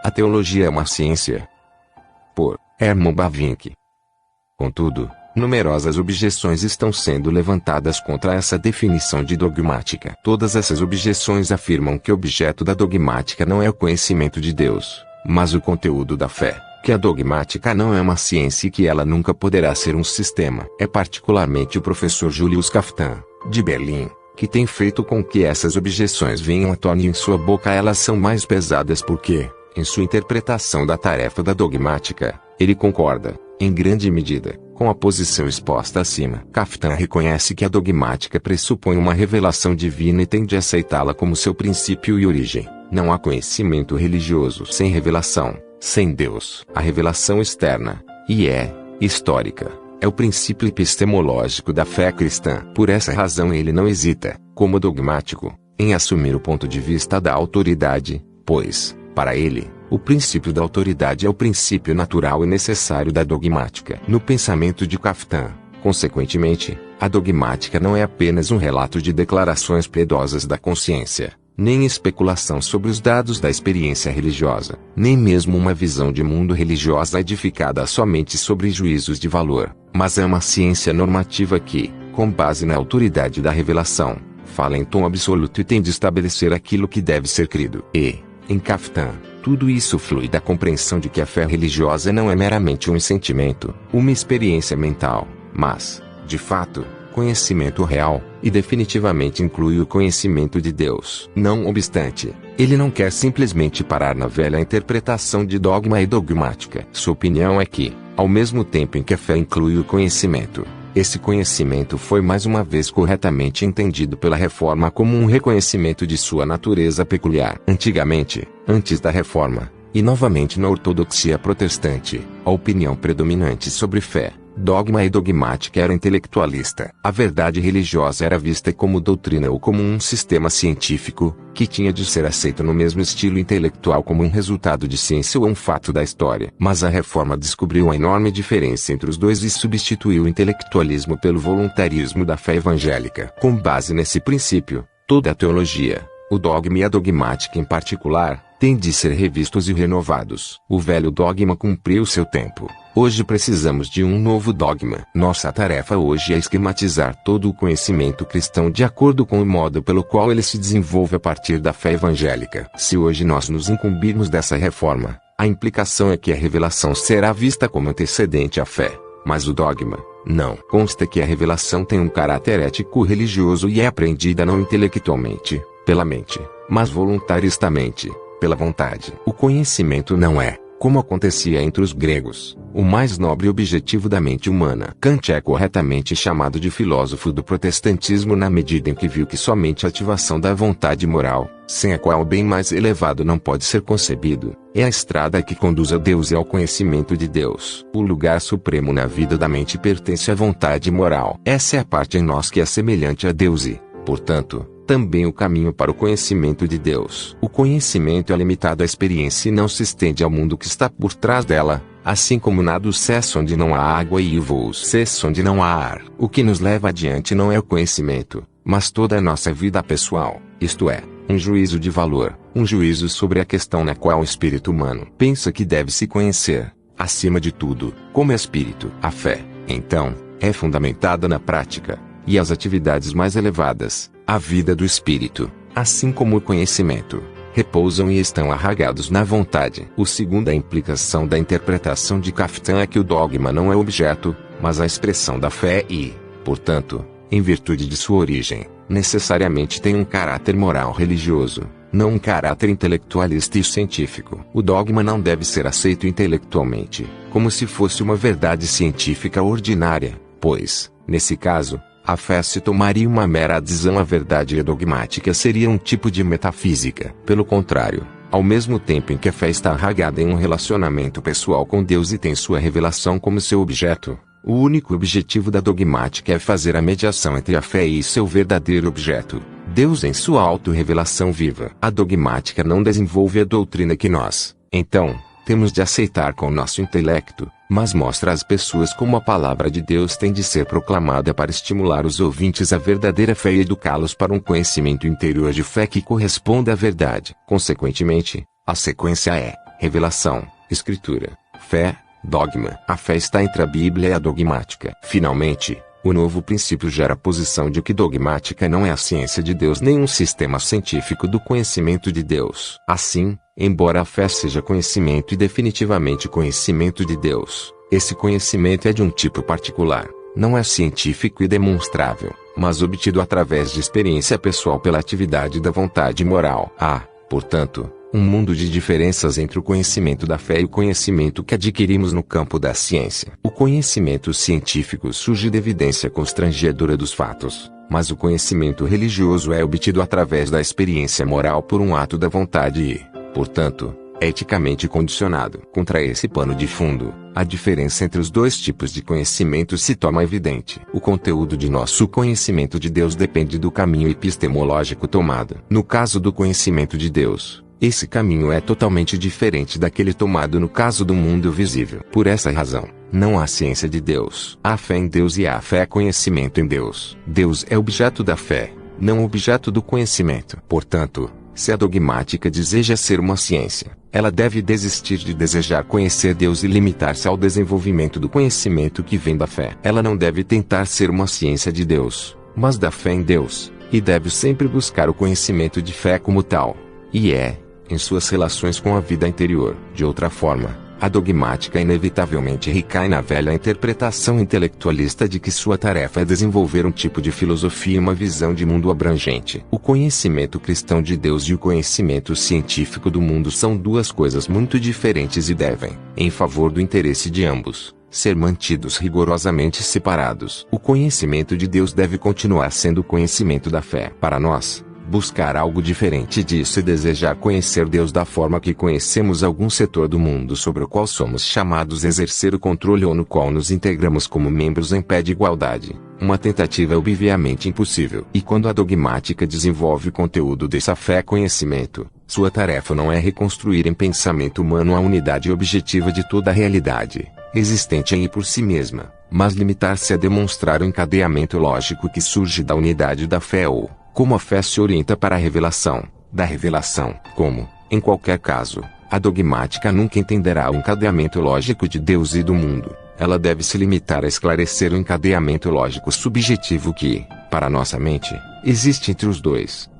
A teologia é uma ciência. Por Herman Bavinck. Contudo, numerosas objeções estão sendo levantadas contra essa definição de dogmática. Todas essas objeções afirmam que o objeto da dogmática não é o conhecimento de Deus, mas o conteúdo da fé, que a dogmática não é uma ciência e que ela nunca poderá ser um sistema. É particularmente o professor Julius Kaftan, de Berlim, que tem feito com que essas objeções venham à tona e em sua boca elas são mais pesadas porque, em sua interpretação da tarefa da dogmática, ele concorda, em grande medida, com a posição exposta acima. Kaftan reconhece que a dogmática pressupõe uma revelação divina e tende a aceitá-la como seu princípio e origem. Não há conhecimento religioso sem revelação, sem Deus. A revelação externa, e histórica, é o princípio epistemológico da fé cristã. Por essa razão ele não hesita, como dogmático, em assumir o ponto de vista da autoridade, pois, para ele, o princípio da autoridade é o princípio natural e necessário da dogmática. No pensamento de Kaftan, consequentemente, a dogmática não é apenas um relato de declarações piedosas da consciência, nem especulação sobre os dados da experiência religiosa, nem mesmo uma visão de mundo religiosa edificada somente sobre juízos de valor, mas é uma ciência normativa que, com base na autoridade da revelação, fala em tom absoluto e tem de estabelecer aquilo que deve ser crido. Em Kaftan, tudo isso flui da compreensão de que a fé religiosa não é meramente um sentimento, uma experiência mental, mas, de fato, conhecimento real, e definitivamente inclui o conhecimento de Deus. Não obstante, ele não quer simplesmente parar na velha interpretação de dogma e dogmática. Sua opinião é que, ao mesmo tempo em que a fé inclui o conhecimento, esse conhecimento foi mais uma vez corretamente entendido pela Reforma como um reconhecimento de sua natureza peculiar. Antigamente, antes da Reforma, e novamente na ortodoxia protestante, a opinião predominante sobre fé, dogma e dogmática era intelectualista. A verdade religiosa era vista como doutrina ou como um sistema científico, que tinha de ser aceito no mesmo estilo intelectual como um resultado de ciência ou um fato da história. Mas a Reforma descobriu a enorme diferença entre os dois e substituiu o intelectualismo pelo voluntarismo da fé evangélica. Com base nesse princípio, toda a teologia, o dogma e a dogmática em particular, têm de ser revistos e renovados. O velho dogma cumpriu seu tempo. Hoje precisamos de um novo dogma. Nossa tarefa hoje é esquematizar todo o conhecimento cristão de acordo com o modo pelo qual ele se desenvolve a partir da fé evangélica. Se hoje nós nos incumbirmos dessa reforma, a implicação é que a revelação será vista como antecedente à fé, mas o dogma, não. Consta que a revelação tem um caráter ético-religioso e é aprendida não intelectualmente, pela mente, mas voluntaristamente, pela vontade. O conhecimento não é, como acontecia entre os gregos, o mais nobre objetivo da mente humana. Kant é corretamente chamado de filósofo do protestantismo na medida em que viu que somente a ativação da vontade moral, sem a qual o bem mais elevado não pode ser concebido, é a estrada que conduz a Deus e ao conhecimento de Deus. O lugar supremo na vida da mente pertence à vontade moral. Essa é a parte em nós que é semelhante a Deus e, portanto, também o caminho para o conhecimento de Deus. O conhecimento é limitado à experiência e não se estende ao mundo que está por trás dela, assim como nada cessa onde não há água e o voo cessa onde não há ar. O que nos leva adiante não é o conhecimento, mas toda a nossa vida pessoal, isto é, um juízo de valor, um juízo sobre a questão na qual o espírito humano pensa que deve se conhecer, acima de tudo, como espírito. A fé, então, é fundamentada na prática, e as atividades mais elevadas, a vida do espírito, assim como o conhecimento, repousam e estão arraigados na vontade. A segunda implicação da interpretação de Kaftan é que o dogma não é objeto, mas a expressão da fé e, portanto, em virtude de sua origem, necessariamente tem um caráter moral religioso, não um caráter intelectualista e científico. O dogma não deve ser aceito intelectualmente, como se fosse uma verdade científica ordinária, pois, nesse caso, a fé se tomaria uma mera adesão à verdade e a dogmática seria um tipo de metafísica. Pelo contrário, ao mesmo tempo em que a fé está arraigada em um relacionamento pessoal com Deus e tem sua revelação como seu objeto, o único objetivo da dogmática é fazer a mediação entre a fé e seu verdadeiro objeto, Deus em sua auto-revelação viva. A dogmática não desenvolve a doutrina que nós, então, temos de aceitar com o nosso intelecto, mas mostra às pessoas como a palavra de Deus tem de ser proclamada para estimular os ouvintes à verdadeira fé e educá-los para um conhecimento interior de fé que corresponda à verdade. Consequentemente, a sequência é Revelação, Escritura, fé, dogma. A fé está entre a Bíblia e a dogmática. Finalmente, o novo princípio gera a posição de que dogmática não é a ciência de Deus nem um sistema científico do conhecimento de Deus. Assim, embora a fé seja conhecimento e definitivamente conhecimento de Deus, esse conhecimento é de um tipo particular, não é científico e demonstrável, mas obtido através de experiência pessoal pela atividade da vontade moral. Há, portanto, um mundo de diferenças entre o conhecimento da fé e o conhecimento que adquirimos no campo da ciência. O conhecimento científico surge da evidência constrangedora dos fatos, mas o conhecimento religioso é obtido através da experiência moral por um ato da vontade e, portanto, é eticamente condicionado. Contra esse pano de fundo, a diferença entre os dois tipos de conhecimento se torna evidente. O conteúdo de nosso conhecimento de Deus depende do caminho epistemológico tomado. No caso do conhecimento de Deus, esse caminho é totalmente diferente daquele tomado no caso do mundo visível. Por essa razão, não há ciência de Deus. Há fé em Deus e há fé conhecimento em Deus. Deus é objeto da fé, não objeto do conhecimento. Portanto, se a dogmática deseja ser uma ciência, ela deve desistir de desejar conhecer Deus e limitar-se ao desenvolvimento do conhecimento que vem da fé. Ela não deve tentar ser uma ciência de Deus, mas da fé em Deus, e deve sempre buscar o conhecimento de fé como tal. E em suas relações com a vida interior. De outra forma, a dogmática inevitavelmente recai na velha interpretação intelectualista de que sua tarefa é desenvolver um tipo de filosofia e uma visão de mundo abrangente. O conhecimento cristão de Deus e o conhecimento científico do mundo são duas coisas muito diferentes e devem, em favor do interesse de ambos, ser mantidos rigorosamente separados. O conhecimento de Deus deve continuar sendo o conhecimento da fé. Para nós, buscar algo diferente disso e desejar conhecer Deus da forma que conhecemos algum setor do mundo sobre o qual somos chamados a exercer o controle ou no qual nos integramos como membros em pé de igualdade, uma tentativa é obviamente impossível. E quando a dogmática desenvolve o conteúdo dessa fé-conhecimento, sua tarefa não é reconstruir em pensamento humano a unidade objetiva de toda a realidade, existente em e por si mesma, mas limitar-se a demonstrar o encadeamento lógico que surge da unidade da fé ou, como a fé se orienta para a revelação, da revelação. Como, em qualquer caso, a dogmática nunca entenderá o encadeamento lógico de Deus e do mundo, ela deve se limitar a esclarecer o encadeamento lógico subjetivo que, para nossa mente, existe entre os dois.